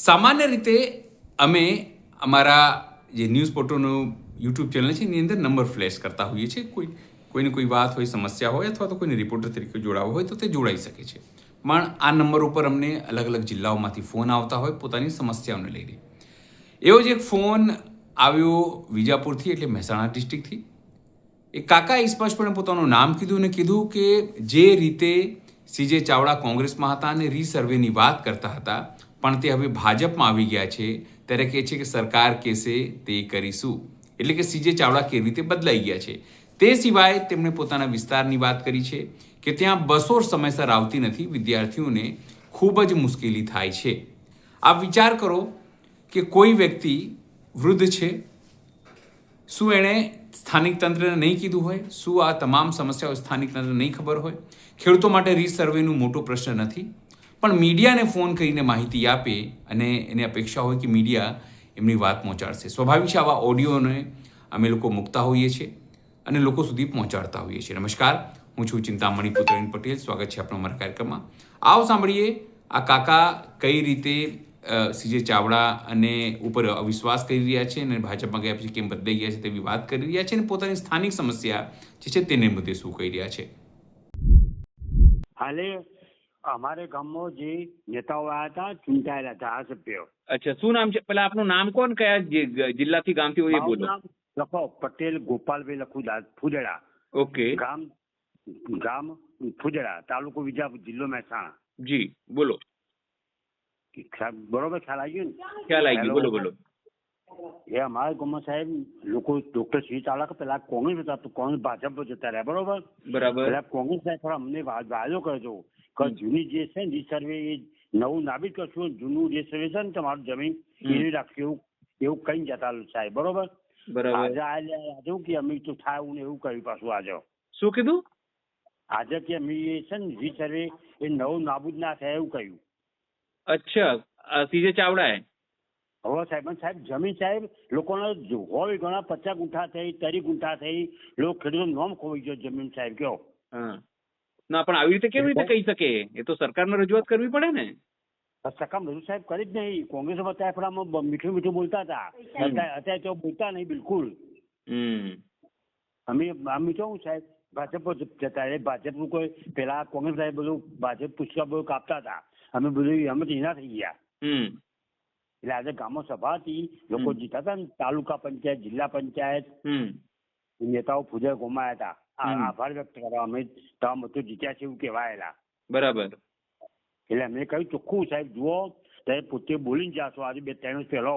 સામાન્ય રીતે અમે અમારા જે ન્યૂઝ પોર્ટલનું યુટ્યુબ ચેનલ છે એની અંદર નંબર ફ્લેશ કરતા હોઈએ છીએ. કોઈને કોઈ વાત હોય, સમસ્યા હોય અથવા તો કોઈને રિપોર્ટર તરીકે જોડાવવો હોય તો તે જોડાઈ શકે છે. પણ આ નંબર ઉપર અમને અલગ અલગ જિલ્લાઓમાંથી ફોન આવતા હોય પોતાની સમસ્યાઓને લઈને. એવો જ એક ફોન આવ્યો વિજાપુરથી, એટલે મહેસાણા ડિસ્ટ્રિક્ટથી. એ કાકાએ સ્પષ્ટપણે પોતાનું નામ કીધું અને કીધું કે જે રીતે સીજે ચાવડા કોંગ્રેસમાં હતા અને રીસર્વેની વાત કરતા હતા, પણ તે હવે ભાજપમાં આવી ગયા છે, ત્યારે કહે છે કે સરકાર કહેશે તે કરીશું. એટલે કે સીજે ચાવડા કેવી રીતે બદલાઈ ગયા છે. તે સિવાય તેમણે પોતાના વિસ્તારની વાત કરી છે કે ત્યાં બસો સમયસર આવતી નથી, વિદ્યાર્થીઓને ખૂબ જ મુશ્કેલી થાય છે. આપ વિચાર કરો કે કોઈ વ્યક્તિ વૃદ્ધ છે, શું એણે સ્થાનિક તંત્રને નહીં કીધું હોય? શું આ તમામ સમસ્યાઓ સ્થાનિક તંત્રને નહીં ખબર હોય? ખેડૂતો માટે રીસર્વેનું મોટો પ્રશ્ન નથી, પણ મીડિયાને ફોન કરીને માહિતી આપે અને એને અપેક્ષા હોય કે મીડિયા એમની વાત પહોંચાડશે. સ્વાભાવિક છે, આવા ઓડિયોને અમે લોકો મૂકતા હોઈએ છીએ અને લોકો સુધી પહોંચાડતા હોઈએ છીએ. નમસ્કાર, હું છું ચિંતામણી પુત્રવીન પટેલ. સ્વાગત છે આપણો અમારા કાર્યક્રમમાં. આવો સાંભળીએ આ કાકા કઈ રીતે સીજે ચાવડા અને ઉપર અવિશ્વાસ કરી રહ્યા છે અને ભાજપમાં ગયા પછી કેમ બદલાઈ ગયા છે તેવી વાત કરી રહ્યા છે અને પોતાની સ્થાનિક સમસ્યા જે છે તેને મુદ્દે શું કહી રહ્યા છે. હાલે અમારે ગામમાં જે નેતાઓ આવ્યા હતા, ચૂંટાયેલા ધારાસભ્યો. અચ્છા, શું નામ છે? પેલા આપનું નામ કોણ, કયા જિલ્લાથી ગામથી હોય એ મારું બોલો. નામ લખો, પટેલ ગોપાલભાઈ લખુદાસ, ફુદડા. ઓકે, ગામ ફુદડા, તાલુકો વિજાપુર, જિલ્લો મહેસાણા. જી બોલો. બરોબર, ખ્યાલ આવી ગયો ને? ખ્યાલ આવી ગયો, બોલો બોલો. એ અમારા ગામમાં સાહેબ લોકો ડોક્ટર શ્રી ચાવડા પેલા કોંગ્રેસ હતા, તો કોંગ્રેસ ભાજપ જતા રહ્યા. બરોબર. પેલા કોંગ્રેસ સાહેબ અમને વાયદો કરજો કે જૂની જે છે ને સર્વે એ નવું નાબીદ કરશું, જૂનું જે સર્વે છે ને તમારું જમીન એવી રાખશું, એવું કઈ જતા સાહેબ. બરોબર. આજે શું કે અમે તો થાય એવું ને એવું કહ્યું પાછું. આજે શું કીધું? આજે કે અમે છે ને રી સર્વે એ નવું નાબૂદ ના થાય એવું કહ્યું. અચ્છા, સીજે ચાવડાએ? હવે સાહેબ જમીન સાહેબ લોકોને હોય ઘણા 50 ગુંઠા થઈ, 30 ગુંઠા થઈ, લોકો ખેડૂતો નોમ ખોવાઈ ગયો જમીન સાહેબ. કયો ના, પણ આવી રીતે કેવી રીતે કહી શકે? એ તો સરકારને રજૂઆત કરવી પડે ને. સરકાર બધું સાહેબ કરી જ નહીં. કોંગ્રેસ અત્યારે મીઠું મીઠું બોલતા હતા, અત્યારે તો બોલતા નહીં બિલકુલ. અમે શું સાહેબ ભાજપ જતા રહે. ભાજપનું કોઈ પેલા કોંગ્રેસ સાહેબ બધું ભાજપ પુષ્કળ બધું કાપતા હતા, અમે બધું અમે એના થઈ ગયા. એટલે આજે ગામમાં સભા હતી, લોકો જીતા હતા ને, તાલુકા પંચાયત, જિલ્લા પંચાયત, નેતાઓ પૂજા ગુમાયા હતા. આભાર વ્યક્ત કરવા અમે તમે બધું જીત્યા છે એવું કહેવાયેલા. બરાબર. એટલે અમે કહ્યું ચોખ્ખું સાહેબ જુઓ, તમે પોતે બોલીને જાશો આજે 2-3 વર્ષ પહેલો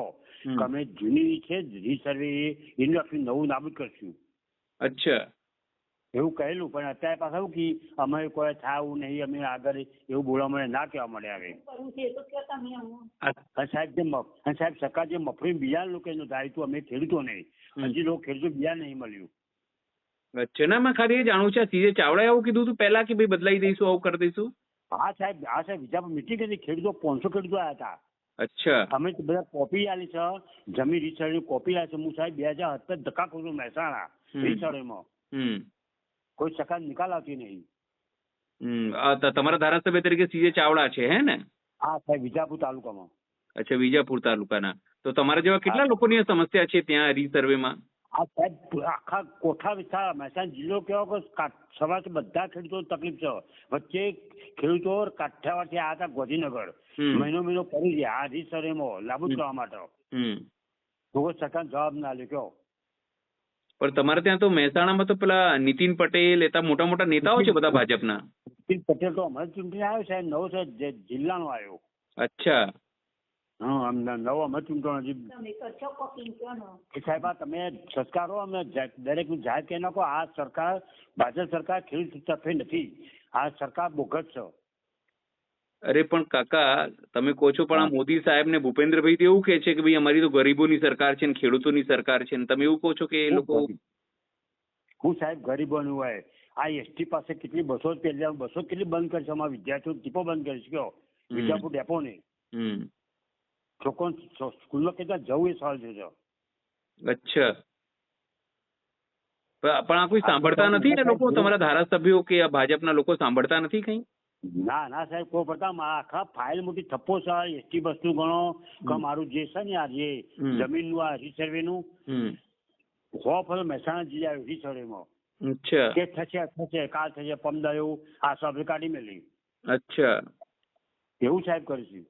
કે અમે જૂની છે રીસર્વે એનું આખું નવું નાબૂદ કરશું. અચ્છા, એવું કહેલું. પણ અત્યારે પાછા એવું કે અમે કોઈ થાય એવું નહીં, અમે આગળ એવું બોલવા મળે ના કહેવા મળે. હવે સાહેબ સરકાર જે મફળી બિયારણ લોકો ધાર્યું હતું, અમે ખેડૂતો નહીં, હજી લોકો ખેડૂતો બિયારણ નહીં મળ્યું. અચ્છા, ના મેં ખાલી એ જાણવું છે, સીજે ચાવડાએ એવું કીધું હતું પહેલા કે ભાઈ બદલાઈ દઈશું, આવું કરી દઈશું? હા સાહેબ વિજાપુર મીટિંગ હતી, ખેડૂતો 500 ખેડૂતો આવ્યા હતા. અચ્છા, અમે બધા કોપી આલી છે, જમીન રીસર્વે કોપી આલી છે. હું સાહેબ 2078 ધક્કા કરું છું મહેસાણા રીસર્વેમાં. કોઈ સરકાર નિકાલ આવતી નહીં. તમારા ધારાસભ્ય તરીકે સીજે ચાવડા છે, હે ને? હા સાહેબ, વિજાપુર તાલુકામાં. અચ્છા, વિજાપુર તાલુકાના. તો તમારા જેવા કેટલા લોકોની સમસ્યા છે ત્યાં રીસર્વેમાં? હા સાહેબ, આખા કોઠા વિસ્તાર મહેસાણા જિલ્લો કેવો કે સવારથી બધા ખેડૂતો તકલીફ છે. વચ્ચે ખેડૂતો કાઠિયાવાડથી આવ્યા હતા ગોધીનગર, મહિનો પડી ગયા આ રીસર્વેમાં નાબૂદ કરવા માટે. કોઈ સરકાર જવાબ ના લે. કયો પણ તમારે ત્યાં તો મહેસાણામાં તો પેલા નીતિન પટેલ એતા મોટા મોટા નેતાઓ છે બધા ભાજપના. નીતિન પટેલ તો અમારે ચૂંટણી આવ્યો સાહેબ, નવો છે જિલ્લાનો આવ્યો. અચ્છા, હા, નવો અમે ચૂંટણી. સાહેબ તમે સંસ્કારો અમે દરેક જાહેર કહી નાખો, આ સરકાર ભાજપ સરકાર ખેડૂત તરફે નથી, આ સરકાર બોગસ છે. અરે પણ કાકા તમે કહો છો, પણ આ મોદી સાહેબ ને ભૂપેન્દ્રભાઈ તો એવું કે છે કે ભાઈ અમારી તો ગરીબોની સરકાર છે ને ખેડૂતોની સરકાર છે, ને તમે એવું કહો છો કે એ લોકો. હું સાહેબ ગરીબોનું હોય, આ એસટી પાસે કેટલી બસો કેટલી બંધ કરી છે, અમારા વિદ્યાર્થીઓ ટીપો બંધ કરી છે. કયો વિજાપુર ડેપો ને છોકરો સ્કૂલમાં કેટલા જવું એ સવાલ છે. અચ્છા, પણ આ કોઈ સાંભળતા નથી ને લોકો? તમારા ધારાસભ્યો કે આ ભાજપના લોકો સાંભળતા નથી કઈ? ના ના સાહેબ કોઈ પડતા આખા ફાઇલ મોટી થપ્પો છે એસટી બસ નું ગણો કે મારું જે છે ને આ જે જમીન નું આ રીસર્વે નું મહેસાણા જિલ્લા રીસર્વેમાં અચ્છા કે થશે કાલ થશે પમદા એવું આ સભે કાઢી મેલી. અચ્છા એવું સાહેબ કરીશું.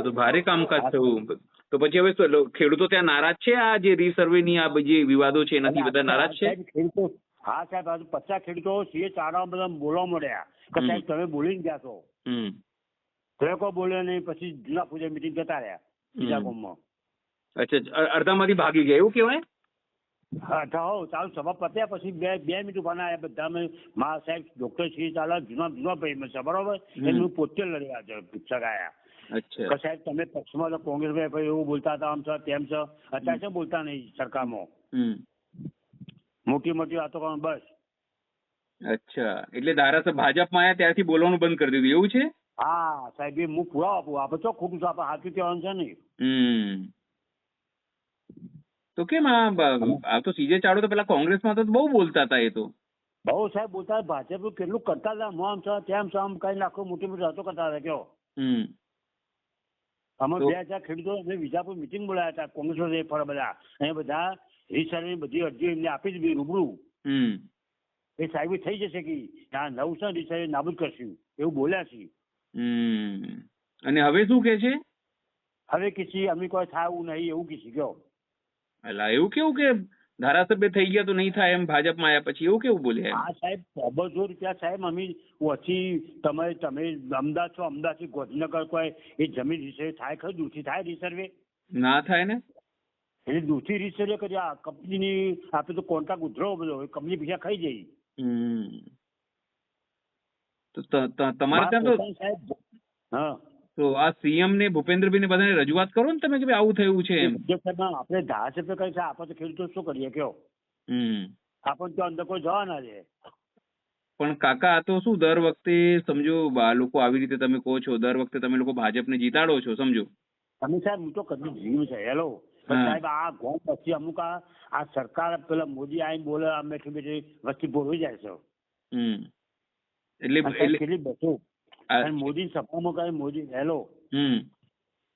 તો ભારે કામકાજ થયું. તો પછી હવે ખેડૂતો ત્યાં નારાજ છે આ જે રીસર્વે ની આ જે વિવાદો છે એનાથી બધા નારાજ છે? ખેડૂતો હા સાહેબ હજુ 50 ખેડૂતો સીએ ચારવા બધા બોલવા મળ્યા કે સાહેબ તમે બોલીને ગયા છો. તો કોઈ બોલ્યો નહીં, પછી જૂના પૂજા મીટિંગ જતા રહ્યા બીજા ગામમાં. અચ્છા અડધામાંથી ભાગી ગયા એવું કહેવાય? ચાલુ સભા પત્યા પછી બે મિનિટ ઉભા બધા મારા સાહેબ ડોક્ટર શ્રી ચાલા જૂના ભાઈ છે બરોબર, એમનું પોતે લડ્યા છે સગાયા. અચ્છા સાહેબ તમે પક્ષમાં તો કોંગ્રેસ ભાઈ એવું બોલતા હતા આમ છે તેમ છે, અત્યારે શું બોલતા નહીં સરકારમાં. મોટી મોટી વાતો કરવાનું બસ. અચ્છા એટલે ધારાસભ્ય ભાજપમાં આવ્યા ત્યારથી બોલવાનું બંધ કરી દીધું એવું છે? હા સાહેબ હું પુરાવો આપું, આપણે તો ખોટું છે, આપણે હાથું કહેવાનું છે નહીં. તો કેમ આ તો સીજે ચાડો તો પેલા કોંગ્રેસમાં તો બહુ બોલતા હતા એ તો. બહુ સાહેબ બોલતા ભાજપ કેટલું કરતા હતા, આમ છે તેમ છે આમ કઈ નાખો મોટી મોટી વાતો કરતા હતા. કયો અમે 2000 ખેડૂતો અમે વિજાપુર મિટિંગ બોલાયા હતા કોંગ્રેસ ફળ બધા, એ બધા રીસર્વે બધી અરજીઓ એમને આપી દીધી રૂબરૂ. એ સાહેબ થઈ જશે કે આ 900 રીસર્વે નાબૂદ કરશું એવું બોલ્યા છે. અને હવે શું કે છે? હવે કિસી અમે કોઈ થાય એવું નહીં એવું કિસી કયો. અલા એવું કેવું કે ધારાસભ્ય થઈ ગયા તો નહીં થાય એમ ભાજપમાં આવ્યા પછી એવું કેવું બોલે? હા સાહેબ અબજો રૂપિયા સાહેબ અમે ઓછી તમે અમદાવાદ છો, અમદાવાદ ગાંધીનગર કોઈ એ જમીન રીસર્વે થાય ખરું? દૂરથી થાય રીસર્વે? ના થાય ને. એટલે દૂરથી રીસર્વે કરી આ કંપનીની આપણે તો કોન્ટ્રાક્ટ ઉધરો બધો કંપની પૈસા ખાઈ જઈ. તો તમારે ત્યાં તો સાહેબ હા તો આ સીએમ ને ભૂપેન્દ્રભાઈ ને બધાને રજૂઆત કરો ને તમે કે આવું થયું છે એમ. આપણે ધારાસભ્ય કરી છે, આપણે તો ખેડૂતો શું કરીએ કયો? આપણને તો અંદર કોઈ જવા ના દે. પણ કાકા આ તો શું દર વખતે સમજો આ લોકો આવી રીતે તમે કહો છો, દર વખતે તમે લોકો ભાજપને જીતાડો છો સમજો. તમે સાહેબ હું તો કદી જીવ છે હેલો સાહેબ આ ગોમ પછી અમુક આ સરકાર પેલા મોદી આવીને બોલે આ બેઠી બેઠી વસ્તી બોલવી જાય છે. એટલે કેટલી બસો મોદી સભામાં કહે મોદી હેલો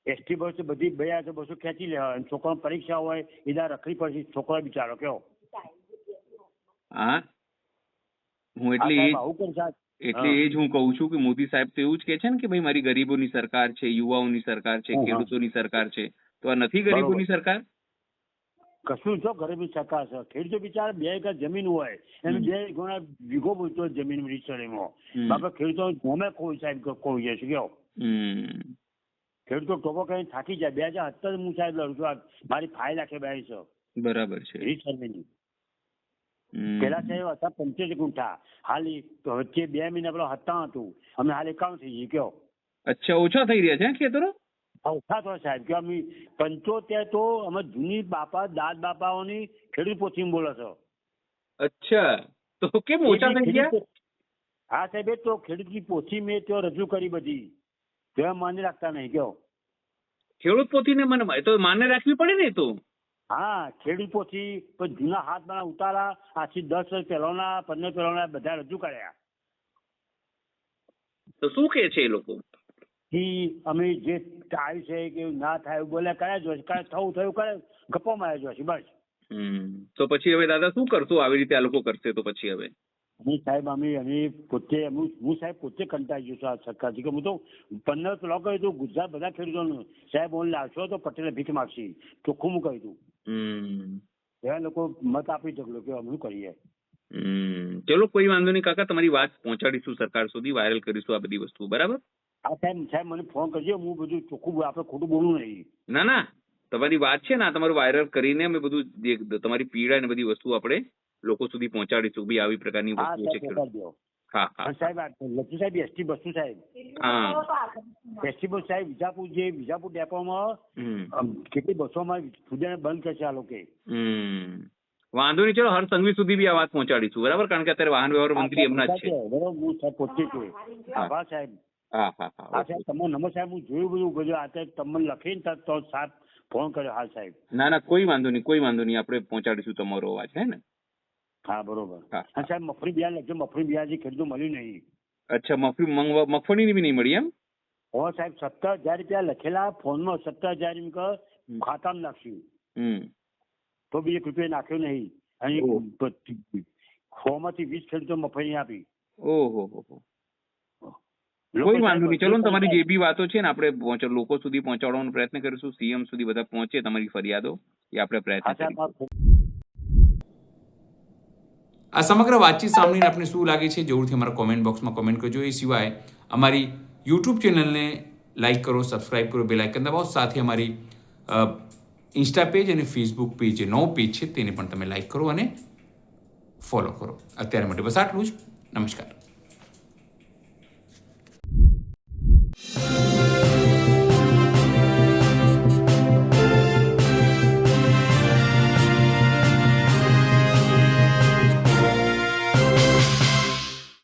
એસટી બસ બધી 200 ખેંચી લેવા, છોકરા પરીક્ષા હોય એ રખડી પડશે છોકરા બિચારો કયો. હા હું એટલે એ જ હું કહું છું કે મોદી સાહેબ તો એવું જ કે છે ને કે ભાઈ મારી ગરીબોની સરકાર છે, યુવાઓની સરકાર છે, ખેડૂતોની સરકાર છે. તો આ નથી ગરીબોની સરકાર? કશું જો ગરીબી સરકાર છે. ખેડૂતો બિચારા 2 એકર જમીન હોય એને 2 ગણા વીઘો બોલતો જમીન રીસર્વેમાં. બાપા ખેડૂતો ગમે કોઈ સાહેબ કોઈ છે કયો. ખેડૂતો ટોકો કઈ થાકી જાય. 2017 હું સાહેબ લડું છું, મારી ફાઇલ આખે બેસી છે. બરાબર છે. રીસર્વેની પેલા સાહેબ હતા 75 ગુંઠા, હાલ વચ્ચે 2 મહિના પેલા 57 હતું, અમે હાલ 51 થઈ ગઈ કયો. અચ્છા ઓછા થઈ રહ્યા છે ખેતરો? ઓછા તો સાહેબ કે અમે 75 તો અમે જૂની બાપા દાદ બાપાઓની ખેડૂત પોથી બોલો છો. અચ્છા તો કેમ ઓછા થઈ ગયા? હા સાહેબ એ તો ખેડૂતની પોથી મેં તો રજૂ કરી બધી, તો માન્ય રાખતા નહીં કયો. ખેડૂત પોથીને મને તો માન્ય રાખવી પડે ને તો. હા ખેડૂત પોથી જૂના હાથ બના ઉતારા આજથી 10 વર્ષ પહેલાના 15 પહેલાના બધા રજૂ કર્યા. તો શું કે છે એ લોકો? અમે જે થાય છે કે ના થાય બોલે કર્યા જોશે, થયું કરે ગપ્પો માર્યા જોશે બસ. તો પછી હવે દાદા શું કરશું આવી રીતે આ લોકો કરશે તો પછી હવે? સાહેબ અમે પોતે હું સાહેબ પોતે કંટાળી ગયો છું આ સરકારથી કે હું તો 15 પેલો કહ્યું હતું ગુજરાત બધા ખેડૂતોનું સાહેબ હું લાવશો તો પટેલે ભીખ માગશે ચોખ્ખું હું કહ્યું હતું. એવા લોકો મત આપી ઢગલો કે અમે શું કરીએ. ચલો કોઈ વાંધો નહીં કાકા, તમારી વાત પહોંચાડીશું સરકાર સુધી, વાયરલ કરીશું આ બધી વસ્તુ. બરાબર? હા સાહેબ મને ફોન કરજો, હું બધું ચોખ્ખું આપણે ખોટું બોલવું નહીં. ના તમારી વાત છે ને તમારું વાયરલ કરીને અમે બધું તમારી પીડા ને બધી વસ્તુ આપણે લોકો સુધી પહોંચાડીશું બી આવી પ્રકારની વસ્તુઓ છે. હા સાહેબ લક્ષ્મી સાહેબ એસટી બસો સાહેબ એસટી બસ સાહેબ વિજાપુર ડેપોમાં કેટલી બસોમાં સુધાને બંધ કરશે આ લોકો. વાંધો નહીં, ચલો હર સંઘવી સુધી બી આ વાત પહોંચાડીશું. બરાબર? કારણ કે અત્યારે વાહન વ્યવહાર મંત્રી એમના જ છે. બરોબર હું સાહેબ પોતે છું. આભાર સાહેબ. હા તમારો નંબર સાહેબ હું જોયું બધું આ તમને લખીને તો સાહેબ ફોન કર્યો. હા સાહેબ ના કોઈ વાંધો નહીં આપણે પહોંચાડીશું તમારો અવાજ. હે ને? હા બરોબર. હા. અને સાહેબ મગફળી બિયારણ લખજો, મગફળી બિયારણ જે ખેડૂતો મળ્યું નહીં. અચ્છા, મગફળીની બી નહીં મળી એમ? હો સાહેબ, 17,000 રૂપિયા લખેલા ફોનમાં, 17,000 ખાતામાં નાખ્યું તો બી 1 રૂપિયા નાખ્યો નહીં. અને 100માંથી 20 ખેડૂતો મગફળી આપી. ઓહો. કોઈ વાંધો નહીં, ચલો ને તમારી જે બી વાતો છે ને આપણે લોકો સુધી પહોંચાડવાનો પ્રયત્ન કરીશું. સીએમ સુધી બધા પહોંચે તમારી ફરિયાદો, એ આપણે પ્રયત્ન કરીશું. આ સમગ્ર વાતચીત સાંભળીને આપને શું લાગે છે જરૂરથી અમારા કોમેન્ટ બોક્સમાં કોમેન્ટ કરજો. એ સિવાય અમારી યુટ્યુબ ચેનલને લાઇક કરો, સબસ્ક્રાઇબ કરો, બેલ આઇકન દબાવો. સાથે અમારી ઇન્સ્ટા પેજ અને ફેસબુક પેજ, જે નવો પેજ છે તેને પણ તમે લાઇક કરો અને ફોલો કરો. અત્યારે માટે બસ આટલું જ. નમસ્કાર.